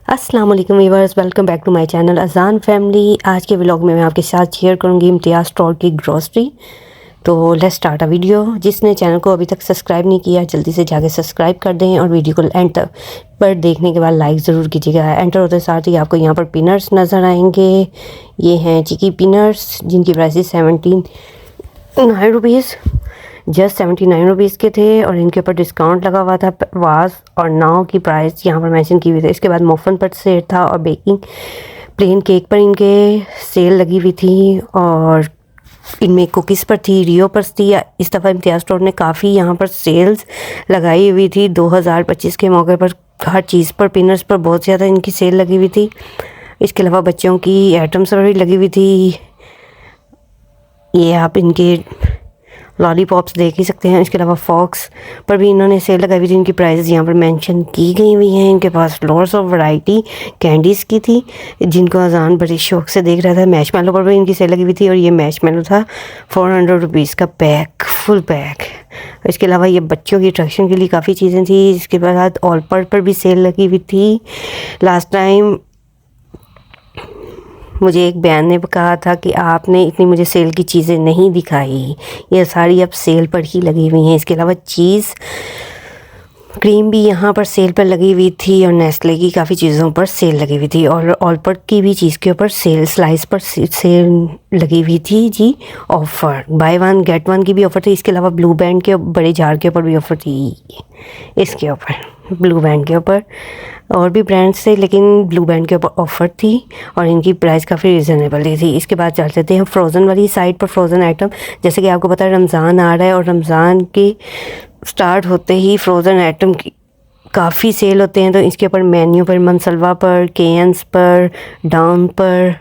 अस्सलाम वालेकुम viewers, welcome back to my channel Azaan family. आज के व्लॉग में मैं आपके साथ शेयर करूंगी इम्तियाज़ स्टोर की ग्रॉसरी। तो लेट्स स्टार्ट अ वीडियो। जिसने चैनल को अभी तक सब्सक्राइब नहीं किया जल्दी से जाके सब्सक्राइब कर दें और वीडियो को एंड तक पर देखने के बाद लाइक ज़रूर कीजिएगा। एंटर होते साथ ही आपको यहाँ पर पिनर्स नज़र आएंगे। ये हैं चिकी पिनर्स जिनकी प्राइस 79 रुपीज़, जस्ट 79 रुपीज़ के थे और इनके ऊपर डिस्काउंट लगा हुआ था। वाज और नाव की प्राइस यहाँ पर मेंशन की हुई थी। इसके बाद मोफन पर सेल था और बेकिंग प्लेन केक पर इनके सेल लगी हुई थी और इनमें कुकीज़ पर थी, रियो पर थी। इस दफ़ा इम्तियाज़ स्टोर ने काफ़ी यहाँ पर सेल्स लगाई हुई थी। 2025 के मौके पर हर चीज़ पर, पिनर्स पर बहुत ज़्यादा इनकी सेल लगी हुई थी। इसके अलावा बच्चों की आइटम्स पर भी लगी हुई थी। ये आप इनके लॉलीपॉप्स देख ही सकते हैं। इसके अलावा फॉक्स पर भी इन्होंने सेल लगाई हुई थी। इनकी प्राइसेस यहाँ पर मेंशन की गई हुई हैं। इनके पास लॉट्स ऑफ वैरायटी कैंडीज़ की थी जिनको अजान बड़े शौक से देख रहा था। मैशमेलो पर भी इनकी सेल लगी हुई थी और ये मैशमेलो था 400 रुपीज़ का पैक, फुल पैक। इसके अलावा ये बच्चों की अट्रैक्शन के लिए काफ़ी चीज़ें थी। इसके बाद ऑल पर भी सेल लगी हुई थी। लास्ट टाइम मुझे एक बयान ने कहा था कि आपने इतनी मुझे सेल की चीज़ें नहीं दिखाई, ये सारी अब सेल पर ही लगी हुई हैं। इसके अलावा चीज़ क्रीम भी यहाँ पर सेल पर लगी हुई थी और नेस्ले की काफ़ी चीज़ों पर सेल लगी हुई थी और ऑलपर्ट की भी चीज़ के ऊपर सेल, स्लाइस पर सेल लगी हुई थी जी। Offer buy one get one की भी ऑफ़र थी। इसके अलावा ब्लू बैंड के बड़े जार के ऊपर भी ऑफ़र थी। इसके ऊपर ब्लू बैंड के ऊपर और भी ब्रांड्स थे लेकिन ब्लू बैंड के ऊपर ऑफ़र थी और इनकी प्राइस काफ़ी रीज़नेबल थी। इसके बाद चल चलते हैं फ्रोज़न वाली साइड पर। फ्रोज़न आइटम जैसे कि आपको पता है रमज़ान आ रहा है और रमज़ान के स्टार्ट होते ही फ्रोज़न आइटम की काफ़ी सेल होते हैं। तो इसके ऊपर मेन्यू पर, मनसलवा पर, केयंस पर, डाउन पर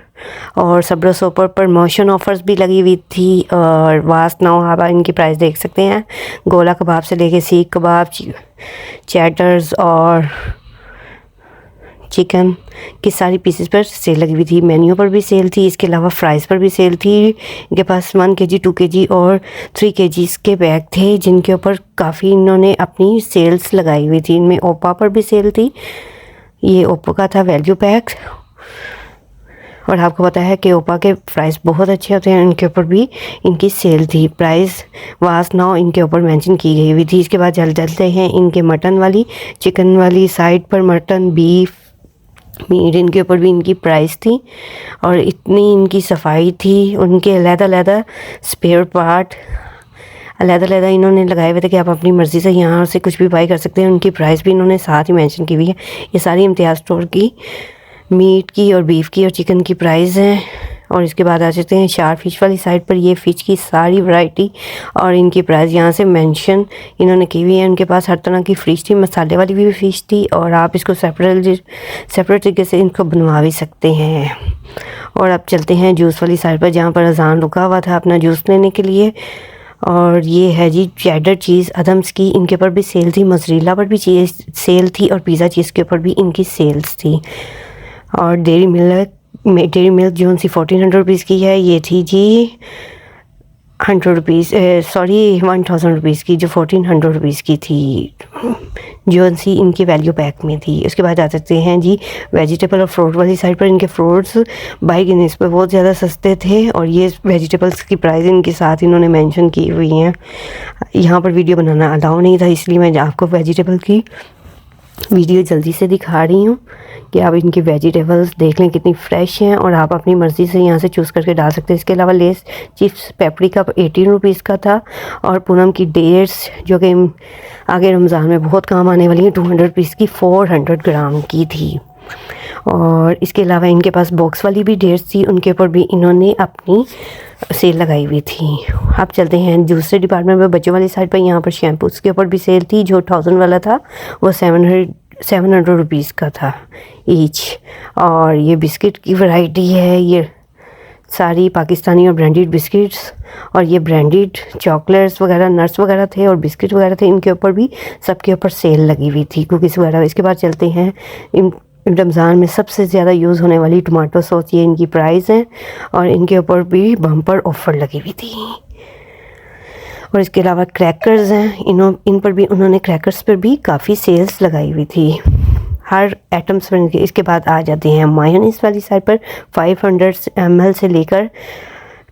और सब्रो सोपर पर मोशन ऑफ़र्स भी लगी हुई थी। और वास्ट नाउ आप इनकी प्राइस देख सकते हैं। गोला कबाब से लेके सीख कबाब, चैटर्स और चिकन की सारी पीसेस पर सेल लगी हुई थी। मेन्यू पर भी सेल थी। इसके अलावा फ्राइज़ पर भी सेल थी। इनके पास 1 kg, 2 kg और 3 kg के बैग थे जिनके ऊपर काफ़ी इन्होंने अपनी सेल्स लगाई हुई थी। इनमें ओप्पो पर भी सेल थी। ये ओप्पो का था वैल्यू पैक और आपको पता है कि ओप्पो के प्राइस बहुत अच्छे होते हैं। इनके ऊपर भी इनकी सेल थी। प्राइस वाज नाउ इनके ऊपर मेंशन की गई हुई थी। इसके बाद चलते हैं इनके मटन वाली, चिकन वाली साइड पर। मटन, बीफ, मीट, इनके ऊपर भी इनकी प्राइस थी और इतनी इनकी सफाई थी। उनके अलग-अलग स्पेयर पार्ट अलग-अलग इन्होंने लगाए हुए थे कि आप अपनी मर्ज़ी से यहाँ से कुछ भी बाई कर सकते हैं। उनकी प्राइस भी इन्होंने साथ ही मेंशन की हुई है। ये सारी इम्तियाज़ स्टोर की मीट की और बीफ की और चिकन की प्राइस है। और इसके बाद आ जाते हैं शार्क फिश वाली साइड पर। ये फ़िश की सारी वैरायटी और इनकी प्राइस यहाँ से मेंशन इन्होंने की हुई है। उनके पास हर तरह की फ़िश थी, मसाले वाली भी फ़िश थी और आप इसको सेपरेट तरीके से इनको बनवा भी सकते हैं। और अब चलते हैं जूस वाली साइड पर जहाँ पर अजान रुका हुआ था अपना जूस लेने के लिए। और ये है जी चेडर चीज़ अदम्स की, इनके ऊपर भी सेल थी। मोज़रेला पर भी चीज़ सेल थी और पिज़्ज़ा चीज़ के ऊपर भी इनकी सेल्स थी। और डेयरी मिल्क जो सी 1400 रुपीज़ की है, ये थी जी 1000 रुपीज़ की, जो 1400 रुपीज़ की थी, जो सी इनकी वैल्यू पैक में थी। उसके बाद आ सकते हैं जी वेजिटेबल और फ्रूट वाली साइड पर। इनके फ्रूट्स बाई की निस्बत बहुत ज़्यादा सस्ते थे और ये वेजिटेबल्स की प्राइस इनके साथ इन्होंने मेंशन की हुई हैं। यहाँ पर वीडियो बनाना अलाउ नहीं था इसलिए मैं आपको वेजिटेबल की वीडियो जल्दी से दिखा रही हूँ कि आप इनकी वेजिटेबल्स देख लें कितनी फ़्रेश हैं और आप अपनी मर्ज़ी से यहाँ से चूज़ करके डाल सकते हैं। इसके अलावा लेस चिप्स पेपरिका 18 रुपीज़ का था और पूनम की डेट्स जो कि आगे रमज़ान में बहुत काम आने वाली है 200 रुपीज़ की 400 ग्राम की थी। और इसके अलावा इनके पास बॉक्स वाली भी डेट्स थी, उनके ऊपर भी इन्होंने अपनी सेल लगाई हुई थी। अब चलते हैं दूसरे डिपार्टमेंट में, बच्चों वाली साइड पर। यहाँ पर शैम्पूज़ के ऊपर भी सेल थी। जो 1000 वाला था वो 700 रुपीज़ का था ईच। और ये बिस्किट की वैरायटी है, ये सारी पाकिस्तानी और ब्रांडेड बिस्किट्स और ये ब्रांडेड चॉकलेट्स वगैरह, नट्स वगैरह थे और बिस्किट वगैरह थे। इनके ऊपर भी सबके ऊपर सेल लगी हुई थी, कुकीज़ वगैरह। इसके बाद चलते हैं रमज़ान में सबसे ज़्यादा यूज़ होने वाली टमाटो सॉस, ये इनकी प्राइस है और इनके ऊपर भी बम्पर ऑफ़र लगी हुई थी। और इसके अलावा क्रैकर्स हैं, इन पर भी उन्होंने क्रैकर्स पर भी काफ़ी सेल्स लगाई हुई थी। हर आइटम्स पर। इसके बाद आ जाते हैं मायोनीज़ वाली साइड पर। 500 ml से लेकर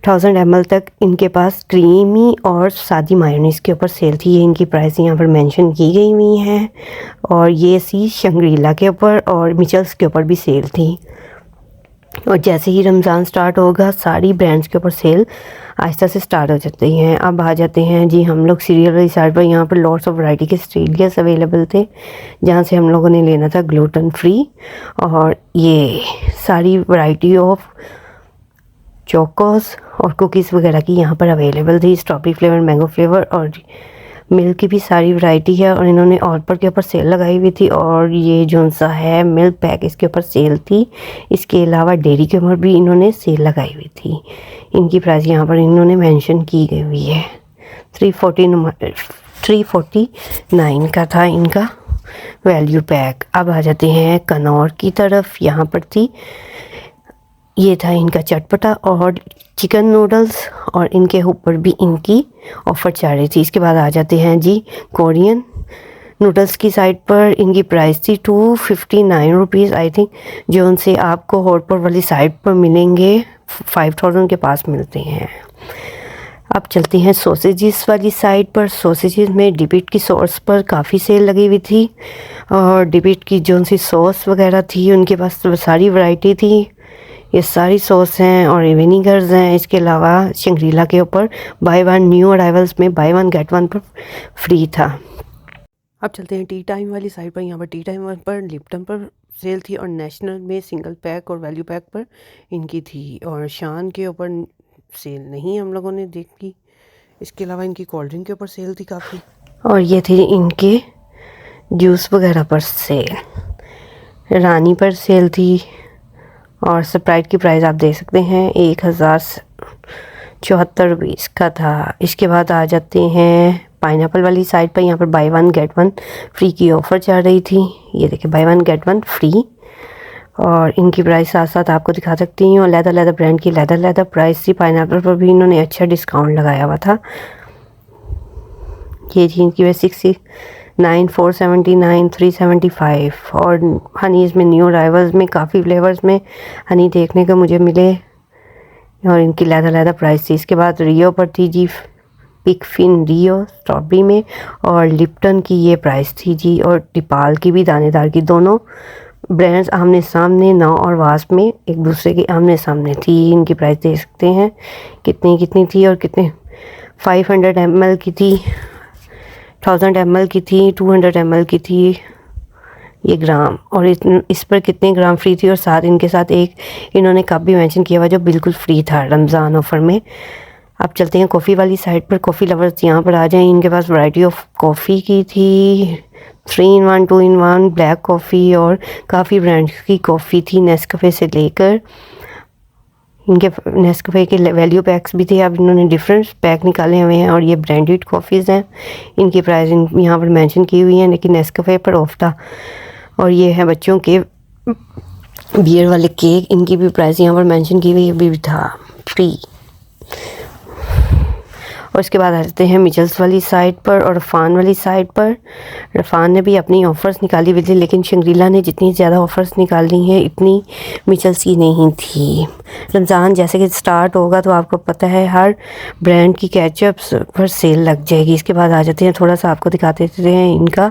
1000 ml तक इनके पास क्रीमी और सादी मायोनीज़ के ऊपर सेल थी। ये इनकी प्राइस यहाँ पर मेंशन की गई हुई है। और ये सी शंग्रीला के ऊपर और मिचल्स के ऊपर भी सेल थी। और जैसे ही रमज़ान स्टार्ट होगा सारी ब्रांड्स के ऊपर सेल आहिस्ता से स्टार्ट हो जाती हैं। अब आ जाते हैं जी हम लोग सीरियल वाली साइड पर। यहाँ पर लॉट्स ऑफ वैरायटी के सीरियल्स अवेलेबल थे जहाँ से हम लोगों ने लेना था ग्लूटेन फ्री। और ये सारी वैरायटी ऑफ चोकोस और कुकीज़ वगैरह की यहाँ पर अवेलेबल थी। स्ट्रॉबेरी फ्लेवर, मैंगो फ्लेवर और मिल्क की भी सारी वैरायटी है। और इन्होंने ऑफर के ऊपर सेल लगाई हुई थी। और ये जो सा है मिल्क पैक इसके ऊपर सेल थी। इसके अलावा डेयरी के ऊपर भी इन्होंने सेल लगाई हुई थी। इनकी प्राइस यहाँ पर इन्होंने मेंशन की गई हुई है। 349 का था इनका वैल्यू पैक। अब आ जाते हैं कनौर की तरफ। यहाँ पर थी ये था इनका चटपटा और चिकन नूडल्स और इनके ऊपर भी इनकी ऑफ़र चल रही थी। इसके बाद आ जाते हैं जी कोरियन नूडल्स की साइड पर। इनकी प्राइस थी 259 रुपीज़ आई थिंक, जो उनसे आपको हॉटपर वाली साइड पर मिलेंगे 5000 के पास मिलते हैं। अब चलते हैं सॉसेजेस वाली साइड पर। सॉसेजेस में डिबिट की सॉस पर काफ़ी सेल लगी हुई थी। और डिबिट की जो सी सॉस वगैरह थी उनके पास सारी वैरायटी थी। ये सारी सॉस हैं और विनीगर्स हैं। इसके अलावा शंग्रीला के ऊपर बाय वन न्यू अराइवल्स में बाय वन गेट वन पर फ्री था। अब चलते हैं टी टाइम वाली साइड पर। यहाँ पर टी टाइम पर लिप्टन पर सेल थी और नेशनल में सिंगल पैक और वैल्यू पैक पर इनकी थी। और शान के ऊपर सेल नहीं हम लोगों ने देखी। इसके अलावा इनकी कोल्ड ड्रिंक के ऊपर सेल थी काफ़ी। और ये थी इनके जूस वगैरह पर सेल। रानी पर सेल थी। और स्प्राइट की प्राइस आप देख सकते हैं 1074 रुपीज़ का था। इसके बाद आ जाते हैं पाइनएप्पल वाली साइड पर। यहाँ पर bye one get one free की ऑफ़र चल रही थी। ये देखिए bye one get one free. और इनकी प्राइस साथ साथ आपको दिखा सकती हूँ। लेदर ब्रांड की लेदर प्राइस थी। पाइनएप्पल पर भी इन्होंने अच्छा डिस्काउंट लगाया हुआ था। ये थी इनकी वैसे 69, 479, 375। और हनीज़ में न्यू अराइवल्स में काफ़ी फ्लेवर्स में हनी देखने को मुझे मिले। और इनकी लेदर प्राइस थी। इसके बाद रियो पर थी जी पिक फिन रियो स्ट्रॉबेरी में। और लिप्टन की ये प्राइस थी जी। और टिपाल की भी दानेदार की, दोनों ब्रांड्स आमने सामने नौ और वास्प में एक दूसरे के आमने सामने थी। इनकी प्राइस देख सकते हैं कितनी थी और कितने। 500 ml की थी, 1000 ml की थी, 200 ml की थी ये ग्राम। और इस पर कितने ग्राम फ्री थी। और साथ इनके साथ एक इन्होंने कप भी मेंशन किया हुआ जो बिल्कुल फ्री था रमज़ान ऑफ़र में। अब चलते हैं कॉफ़ी वाली साइड पर। कॉफ़ी लवर्स यहाँ पर आ जाएं। इनके पास वैरायटी ऑफ कॉफ़ी की थी। 3 in 1, 2 in 1 ब्लैक कॉफ़ी और काफ़ी ब्रांड्स की कॉफ़ी थी नेस्कैफ़े से लेकर। इनके नेस्कैफ़े के वैल्यू पैक्स भी थे। अब इन्होंने डिफरेंट पैक निकाले हुए हैं और ये ब्रांडेड कॉफ़ीज़ हैं। इनकी प्राइस यहाँ पर मेंशन की हुई है लेकिन नेस्कैफ़े पर ऑफ था। और ये है बच्चों के बियर वाले केक। इनकी भी प्राइस यहाँ पर मेंशन की हुई भी था फ्री। और इसके बाद आ जाते हैं मिचल्स वाली साइड पर और रफ़ान वाली साइड पर। रफ़ान ने भी अपनी ऑफ़र्स निकाली हुई थी लेकिन शंग्रीला ने जितनी ज़्यादा ऑफ़र्स निकाली हैं इतनी मिचल्स की नहीं थी। रमज़ान जैसे कि स्टार्ट होगा तो आपको पता है हर ब्रांड की केचप्स पर सेल लग जाएगी। इसके बाद आ जाते हैं थोड़ा सा आपको दिखाते हैं इनका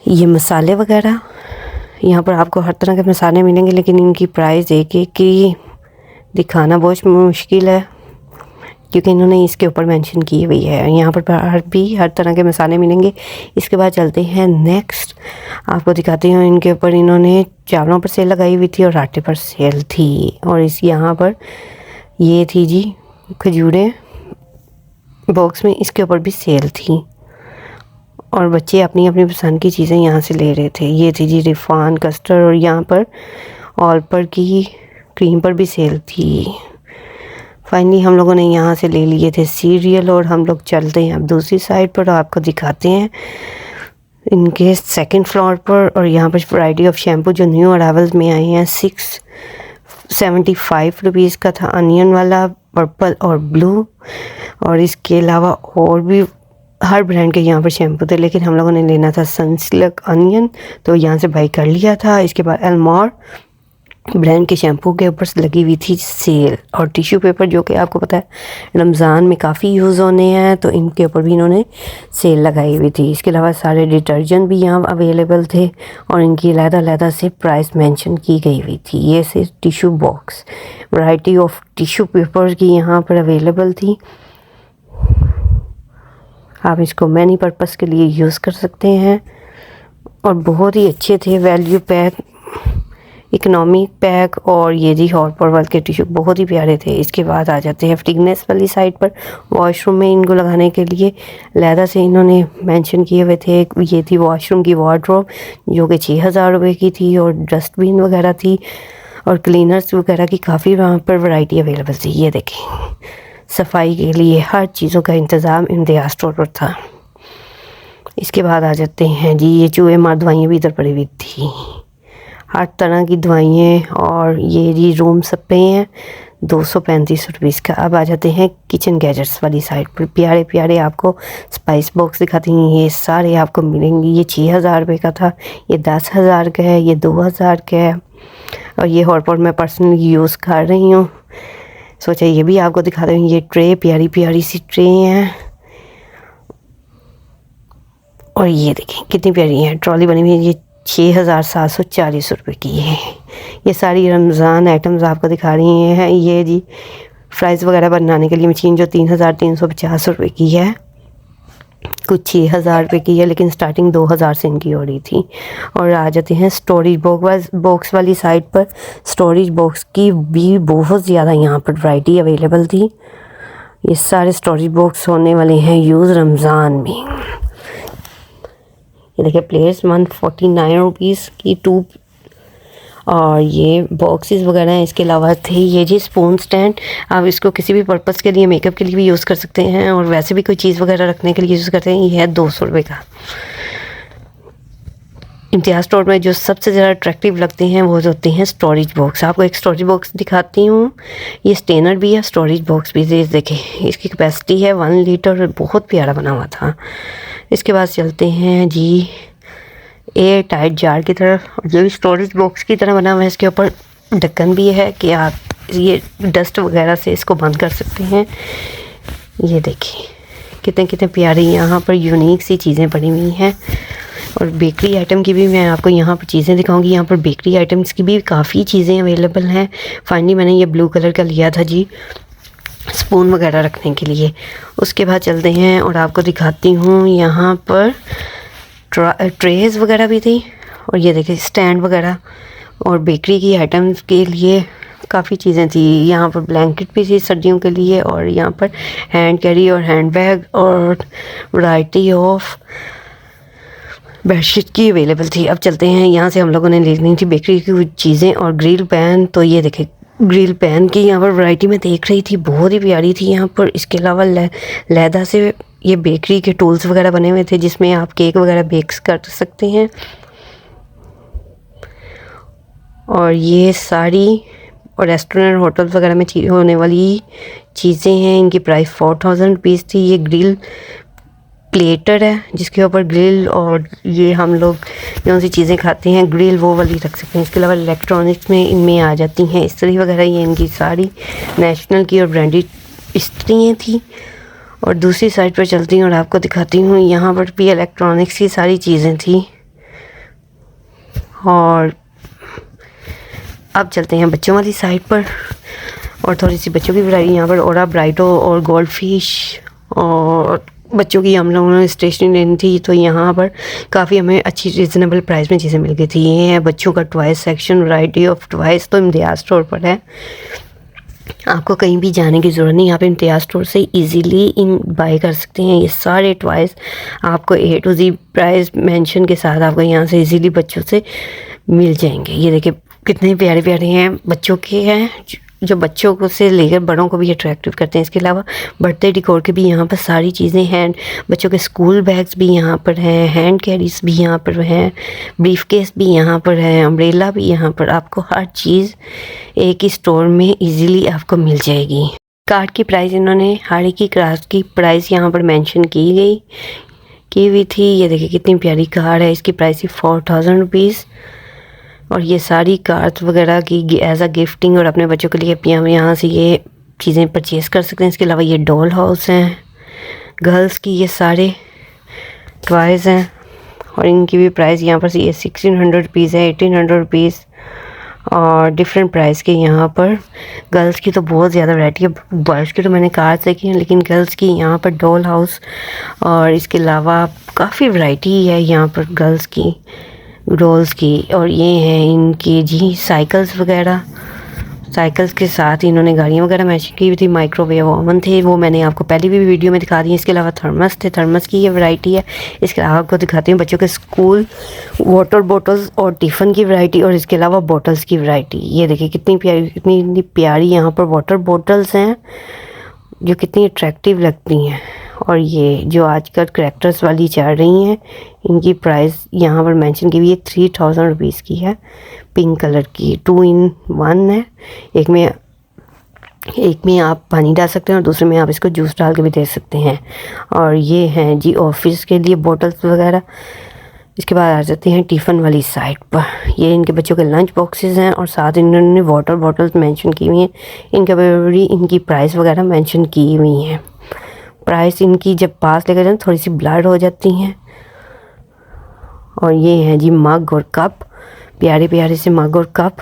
ये मसाले वगैरह। यहाँ पर आपको हर तरह के मसाले मिलेंगे लेकिन इनकी प्राइस एक की दिखाना बहुत मुश्किल है क्योंकि इन्होंने इसके ऊपर मेंशन की हुई है। यहाँ पर हर तरह के मसाले मिलेंगे। इसके बाद चलते हैं नेक्स्ट, आपको दिखाते हैं इनके ऊपर इन्होंने चावलों पर सेल लगाई हुई थी और आटे पर सेल थी। और इस यहाँ पर ये थी जी खजूरें बॉक्स में, इसके ऊपर भी सेल थी और बच्चे अपनी अपनी पसंद की चीज़ें यहाँ से ले रहे थे। ये थी जी रिफान कस्टर्ड और यहाँ पर ऑल पर की क्रीम पर भी सेल थी। फाइनली हम लोगों ने यहाँ से ले लिए थे सीरियल और हम लोग चलते हैं अब दूसरी साइड पर। आपको दिखाते हैं इनके सेकंड फ्लोर पर। और यहाँ पर वैरायटी ऑफ शैम्पू जो न्यू अराइवल्स में आए हैं 675 रुपीज़ का था। अनियन वाला, पर्पल और ब्लू। और इसके अलावा और भी हर ब्रांड के यहाँ पर शैम्पू थे, लेकिन हम लोगों ने लेना था सनसिल्क अनियन, तो यहाँ से बाई कर लिया था। इसके बाद एलमोर ब्रांड के शैम्पू के ऊपर लगी हुई थी सेल, और टिश्यू पेपर जो कि आपको पता है रमज़ान में काफ़ी यूज़ होने हैं, तो इनके ऊपर भी इन्होंने सेल लगाई हुई थी। इसके अलावा सारे डिटर्जेंट भी यहाँ अवेलेबल थे, और इनकी अलग-अलग से प्राइस मेंशन की गई हुई थी। ये से tissue box, variety of tissue paper की यहाँ पर अवेलेबल थी। आप इसको मैनी पर्पज़ के लिए यूज़ कर सकते हैं, और बहुत ही अच्छे थे। वैल्यू पैक, इकोनॉमिक पैक, और ये जी हॉपर वर्क के टिश्यू बहुत ही प्यारे थे। इसके बाद आ जाते हैं फ्टिगनेस वाली साइड पर। वॉशरूम में इनको लगाने के लिए लैदा से इन्होंने मेंशन किए हुए थे। ये थी वॉशरूम की वार्डरोब जो कि 6000 रुपये की थी, और डस्टबिन वगैरह थी, और क्लीनर्स वगैरह की काफ़ी वहाँ पर वैरायटी अवेलेबल थी। ये देखें, सफाई के लिए हर चीज़ों का इंतज़ाम इम्तियाज़ स्टोर पर था। इसके बाद आ जाते हैं जी, ये चूहे मार दवाइयाँ भी इधर पड़ी हुई थी, हर तरह की दवाइयाँ। और ये जी रूम स्प्रे हैं 235 रुपीज़ का। अब आ जाते हैं किचन गैजेट्स वाली साइड पर। प्यारे प्यारे आपको स्पाइस बॉक्स दिखाती हैं, ये सारे आपको मिलेंगे। ये 6000 रुपये का था, ये 10,000 का है, ये 2000 का है, और ये हॉटपॉट मैं पर्सनली यूज़ कर रही हूँ, सोचा ये भी आपको दिखा दूँ। ये ट्रे प्यारी प्यारी सी ट्रे हैं, और ये देखें कितनी प्यारी है, ट्रॉली बनी हुई है। ये 6740 रुपये की है। ये सारी रमज़ान आइटम्स आपको दिखा रही हैं। ये जी फ्राइज़ वगैरह बनाने के लिए मशीन जो 3350 रुपये की है, कुछ 6000 रुपये की है, लेकिन स्टार्टिंग 2000 से इनकी हो रही थी। और आ जाते हैं स्टोरेज बॉक्स वाली साइड पर। स्टोरेज बॉक्स की भी बहुत ज़्यादा यहाँ पर वैरायटी अवेलेबल थी। ये सारे स्टोरेज बॉक्स होने वाले हैं यूज़ रमज़ान में। ये देखिए प्लेट्स 149 रुपीज़ की 2, और ये बॉक्सेस वगैरह हैं। इसके अलावा थे ये जी स्पून स्टैंड, आप इसको किसी भी पर्पज़ के लिए, मेकअप के लिए भी यूज़ कर सकते हैं, और वैसे भी कोई चीज़ वगैरह रखने के लिए यूज़ करते हैं। ये है 200 रुपये का। इम्तियाज़ स्टोर में जो सबसे ज़्यादा अट्रैक्टिव लगते हैं वो होते हैं स्टोरेज बॉक्स। आपको एक स्टोरेज बॉक्स दिखाती हूँ। ये स्टेनर भी है, स्टोरेज बॉक्स भी। ये देखें, इसकी कैपेसिटी है 1 लीटर, बहुत प्यारा बना हुआ था। इसके बाद चलते हैं जी एयर टाइट जार की तरफ। ये भी स्टोरेज बॉक्स की तरह बना हुआ है, इसके ऊपर ढक्कन भी है कि आप ये डस्ट वगैरह से इसको बंद कर सकते हैं। ये देखिए कितने कितने प्यारी यहाँ पर यूनिक सी चीज़ें पड़ी हुई हैं। और बेकरी आइटम की भी मैं आपको यहाँ पर चीज़ें दिखाऊंगी। यहाँ पर बेकरी आइटम्स की भी काफ़ी चीज़ें अवेलेबल हैं। फाइनली मैंने ये ब्लू कलर का लिया था जी, स्पून वगैरह रखने के लिए। उसके बाद चलते हैं और आपको दिखाती हूँ, यहाँ पर ट्रेज वगैरह भी थी, और ये देखिए स्टैंड वगैरह, और बेकरी की आइटम्स के लिए काफ़ी चीज़ें थी। यहाँ पर ब्लैंकेट भी थी सर्दियों के लिए, और यहाँ पर हैंड कैरी और हैंड बैग और वैरायटी ऑफ बेडशीट की अवेलेबल थी। अब चलते हैं, यहाँ से हम लोगों ने लेनी थी बेकरी की कुछ चीज़ें और ग्रिल पैन। तो ये देखिए ग्रिल पैन की यहाँ पर वैरायटी में देख रही थी, बहुत ही प्यारी थी यहाँ पर। इसके अलावा लैदा से ये बेकरी के टूल्स वगैरह बने हुए थे, जिसमें आप केक वगैरह बेक्स कर सकते हैं। और ये सारी और रेस्टोरेंट होटल वगैरह में होने वाली चीज़ें हैं। इनकी प्राइस 4000 रुपीज़ थी। ये ग्रिल प्लेटर है जिसके ऊपर ग्रिल और ये हम लोग कौन सी चीज़ें खाते हैं ग्रिल वो वाली रख सकते हैं। इसके अलावा इलेक्ट्रॉनिक्स में इनमें आ जाती हैं इस्त्री वगैरह। ये इनकी सारी नेशनल की और ब्रांडेड इस्त्रियाँ थी। और दूसरी साइड पर चलती हूँ और आपको दिखाती हूँ, यहाँ पर भी इलेक्ट्रॉनिक्स की सारी चीज़ें थी। और अब चलते हैं बच्चों वाली साइड पर और थोड़ी सी बच्चों की वैरायटी यहाँ पर ओरा ब्राइटो और गोल्ड फिश और बच्चों की हम लोगों ने स्टेशनरी लेनी थी। तो यहाँ पर काफ़ी हमें अच्छी रिजनेबल प्राइस में चीज़ें मिल गई थी। ये है बच्चों का toys section, variety of toys तो इम्तियाज़ स्टोर पर है। आपको कहीं भी जाने की ज़रूरत नहीं, आप इम्तियाज़ स्टोर से इजीली इन बाय कर सकते हैं। ये सारे टॉयज़ आपको A to Z price mention के साथ आपको यहाँ से इजीली बच्चों से मिल जाएंगे। ये देखिए कितने प्यारे प्यारे हैं, बच्चों के हैं जो बच्चों को से लेकर बड़ों को भी अट्रैक्टिव करते हैं। इसके अलावा बर्थडे डिकोर के भी यहाँ पर सारी चीज़ें हैं। बच्चों के स्कूल बैग्स भी यहाँ पर हैं, हैंड कैरीज भी यहाँ पर हैं, ब्रीफ केस भी यहाँ पर है, अम्ब्रेला भी यहाँ पर। आपको हर चीज़ एक ही स्टोर में इजीली आपको मिल जाएगी। कार की प्राइस इन्होंने हार्ले की क्राफ्ट की प्राइस यहाँ पर मेंशन की हुई थी। ये देखिए कितनी प्यारी कार है, इसकी प्राइस थी 4000 रुपीज़। और ये सारी कार्स वगैरह की एज अ गिफ्टिंग और अपने बच्चों के लिए आप यहाँ से ये चीज़ें परचेज़ कर सकते हैं। इसके अलावा ये डॉल हाउस हैं गर्ल्स की, ये सारे टॉयज़ हैं और इनकी भी प्राइस यहाँ पर ये 1600 रुपीज़ है, 1800 रुपीज़ और डिफरेंट प्राइस के यहाँ पर। गर्ल्स की तो बहुत ज़्यादा वैरायटी है, बॉयज़ की तो मैंने कार्स देखी हैं, लेकिन गर्ल्स की यहाँ पर डॉल हाउस और इसके अलावा काफ़ी वैरायटी है यहाँ पर गर्ल्स की डॉल्स की। और ये हैं इनकी जी साइकिल्स वगैरह, साइकिल्स के साथ इन्होंने गाड़ियाँ वगैरह मैचिंग की हुई थी। माइक्रोवेव ओवन थे, वो मैंने आपको पहले भी वीडियो में दिखा दी है। इसके अलावा थर्मस थे, थर्मस की ये वैरायटी है। इसके अलावा आपको दिखाती हूँ बच्चों के स्कूल वाटर बॉटल्स और टिफ़िन की वैरायटी और इसके अलावा बॉटल्स की वैरायटी। ये देखिए कितनी प्यारी यहाँ पर वाटर बॉटल्स हैं जो कितनी अट्रैक्टिव लगती हैं। और ये जो आजकल करैक्टर्स वाली चल रही हैं, इनकी प्राइस यहाँ पर मेंशन की हुई है 3000 रुपीज़ की है। पिंक कलर की 2 in 1 है, एक में आप पानी डाल सकते हैं और दूसरे में आप इसको जूस डाल के भी दे सकते हैं। और ये हैं जी ऑफिस के लिए बॉटल्स वगैरह। इसके बाद आ जाते हैं टिफ़िन वाली साइड पर, ये इनके बच्चों के लंच बॉक्सेस हैं और साथ इन्होंने वाटर बॉटल्स मेंशन की हुई हैं। इनकी प्राइस वगैरह मेंशन की हुई हैं। प्राइस इनकी जब पास लेकर जाए थोड़ी सी ब्लर हो जाती हैं। और ये हैं जी मग और कप, प्यारे प्यारे से मग और कप।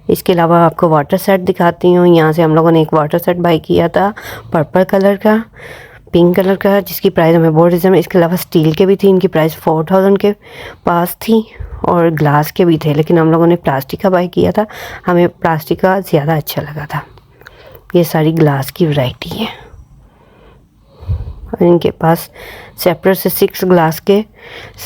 इसके अलावा आपको वाटर सेट दिखाती हूँ। यहाँ से हम लोगों ने एक वाटर सेट बाई किया था पर्पल कलर का, पिंक कलर का, जिसकी प्राइस हमें बहुत रिजनेबल। इसके अलावा स्टील के भी थी, इनकी प्राइस 4000 के पास थी और ग्लास के भी थे, लेकिन हम लोगों ने प्लास्टिक का बाई किया था, हमें प्लास्टिक का ज़्यादा अच्छा लगा था। ये सारी ग्लास की वैरायटी है और इनके पास सेपरेट से 6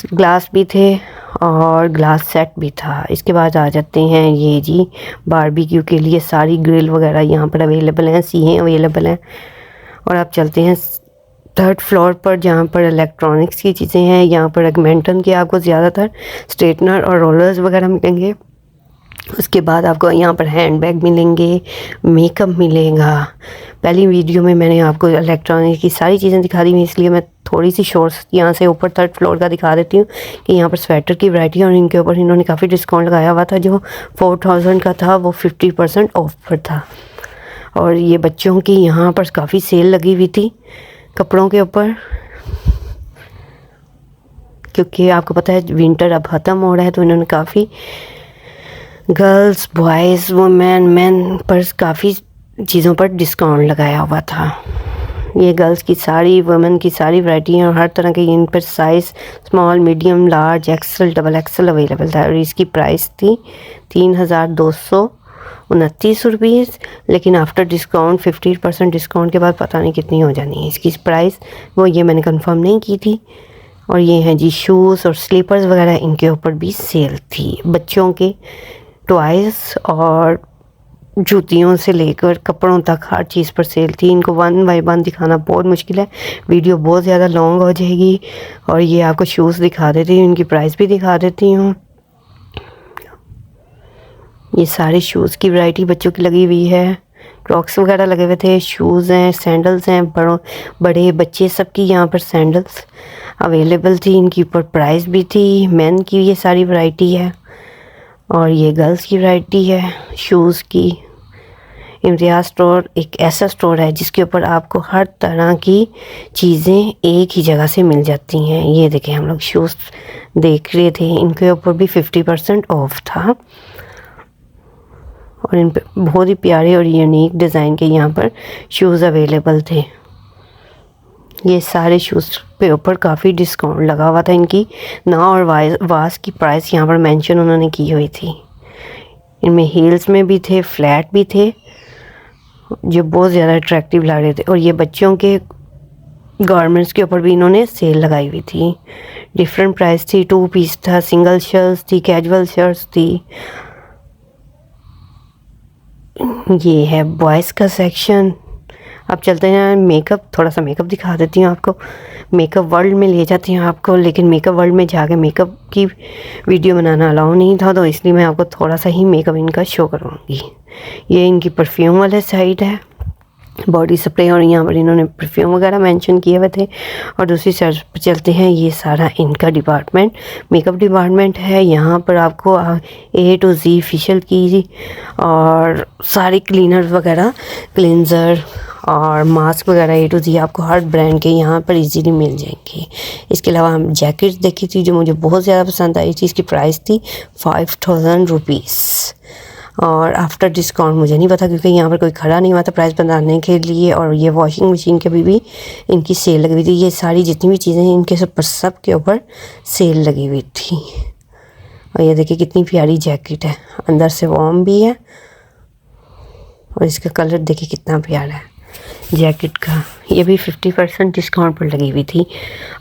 ग्लास भी थे और ग्लास सेट भी था। इसके बाद आ जाते हैं ये जी बारबेक्यू के लिए सारी ग्रिल वगैरह यहाँ पर अवेलेबल हैं, सीहें अवेलेबल हैं। और आप चलते हैं 3rd फ्लोर पर जहाँ पर इलेक्ट्रॉनिक्स की चीज़ें हैं। यहाँ पर एगमेंटन के आपको ज़्यादातर स्ट्रेटनर और रोलर्स वगैरह मिलेंगे। उसके बाद आपको यहाँ पर हैंडबैग मिलेंगे, मेकअप मिलेगा। पहली वीडियो में मैंने आपको इलेक्ट्रॉनिक की सारी चीज़ें दिखा दी, इसलिए मैं थोड़ी सी शॉर्ट्स यहाँ से ऊपर 3rd फ्लोर का दिखा देती हूँ कि यहाँ पर स्वेटर की वैरायटी है और इनके ऊपर इन्होंने काफ़ी डिस्काउंट लगाया हुआ था। जो 4000 का था वो 50% ऑफ पर था। और ये बच्चों की यहाँ पर काफ़ी सेल लगी हुई थी कपड़ों के ऊपर, क्योंकि आपको पता है विंटर अब ख़त्म हो रहा है, तो इन्होंने काफ़ी गर्ल्स बॉयज़ वुमेन मैन पर काफ़ी चीज़ों पर डिस्काउंट लगाया हुआ था। ये गर्ल्स की सारी वुमेन की सारी वैरायटी है और हर तरह के इन पर size small medium large XL double XL available था। और इसकी प्राइस थी 3229 रुपीज़, लेकिन आफ्टर डिस्काउंट 50% डिस्काउंट के बाद पता नहीं कितनी हो जानी है इसकी प्राइस, वो ये मैंने कंफर्म नहीं की थी। और ये हैं जी शूज़ और स्लीपर्स वगैरह, इनके ऊपर भी सेल थी। बच्चों के टॉयज़ और जूतियों से लेकर कपड़ों तक हर चीज़ पर सेल थी। इनको 1 बाय 1 दिखाना बहुत मुश्किल है, वीडियो बहुत ज़्यादा लॉन्ग हो जाएगी। और ये आपको शूज़ दिखा देती हूँ, इनकी प्राइस भी दिखा देती हूँ। ये सारे शूज़ की वैरायटी बच्चों की लगी हुई है, क्रॉक्स वगैरह लगे हुए थे, शूज़ हैं, सैंडल्स हैं, बड़े बच्चे सबकी यहाँ पर सैंडल्स अवेलेबल थी। इनकी ऊपर प्राइस भी थी। मेन की ये सारी वैरायटी है और ये गर्ल्स की वैरायटी है शूज़ की। इम्तियाज़ स्टोर एक ऐसा स्टोर है जिसके ऊपर आपको हर तरह की चीज़ें एक ही जगह से मिल जाती हैं। ये देखें, हम लोग शूज़ देख रहे थे, इनके ऊपर भी 50% ऑफ था और इन पर बहुत ही प्यारे और यूनिक डिज़ाइन के यहाँ पर शूज़ अवेलेबल थे। ये सारे शूज़ पे ऊपर काफ़ी डिस्काउंट लगा हुआ था। इनकी ना और वास की प्राइस यहाँ पर मेंशन उन्होंने की हुई थी। इनमें हील्स में भी थे, फ्लैट भी थे, जो बहुत ज़्यादा अट्रैक्टिव लग रहे थे। और ये बच्चों के गारमेंट्स के ऊपर भी इन्होंने सेल लगाई हुई थी। डिफरेंट प्राइस थी, 2 पीस था, सिंगल शर्ट्स थी, कैजुअल शर्ट्स थी। ये है बॉयज़ का सेक्शन। अब चलते हैं मेकअप, थोड़ा सा मेकअप दिखा देती हूँ आपको। मेकअप वर्ल्ड में ले जाती हूँ आपको, लेकिन मेकअप वर्ल्ड में जाके मेकअप की वीडियो बनाना अलाउ नहीं था, तो इसलिए मैं आपको थोड़ा सा ही मेकअप इनका शो करवाऊँगी। ये इनकी परफ्यूम वाले साइड है। बॉडी स्प्रे और यहाँ पर इन्होंने परफ्यूम वगैरह मेंशन किए हुए थे। और दूसरी साइड पर चलते हैं, ये सारा इनका डिपार्टमेंट मेकअप डिपार्टमेंट है। यहाँ पर आपको A to Z फेशियल की और सारी क्लीनर वगैरह, क्लिनज़र और मास्क वगैरह A to Z आपको हर ब्रांड के यहाँ पर इजीली मिल जाएंगे। इसके अलावा हम जैकेट्स देखी थी जो मुझे बहुत ज़्यादा पसंद आई थी। इसकी प्राइस थी 5000 रुपीज़ और आफ्टर डिस्काउंट मुझे नहीं पता क्योंकि यहाँ पर कोई खड़ा नहीं हुआ था प्राइस बताने के लिए। और ये वॉशिंग मशीन के भी इनकी सेल लगी हुई थी। ये सारी जितनी भी चीज़ें हैं इनके सब के ऊपर सेल लगी हुई थी। और ये देखिए कितनी प्यारी जैकेट है, अंदर से वार्म भी है और इसका कलर देखिए कितना प्यारा है जैकेट का। ये भी 50% डिस्काउंट पर लगी हुई थी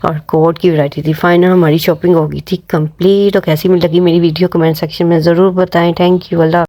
और कोट की वैरायटी थी। फाइनल हमारी शॉपिंग हो गई थी कंप्लीट। और कैसी लगी मेरी वीडियो कमेंट सेक्शन में ज़रूर बताएं। Thank you. अल्लाह।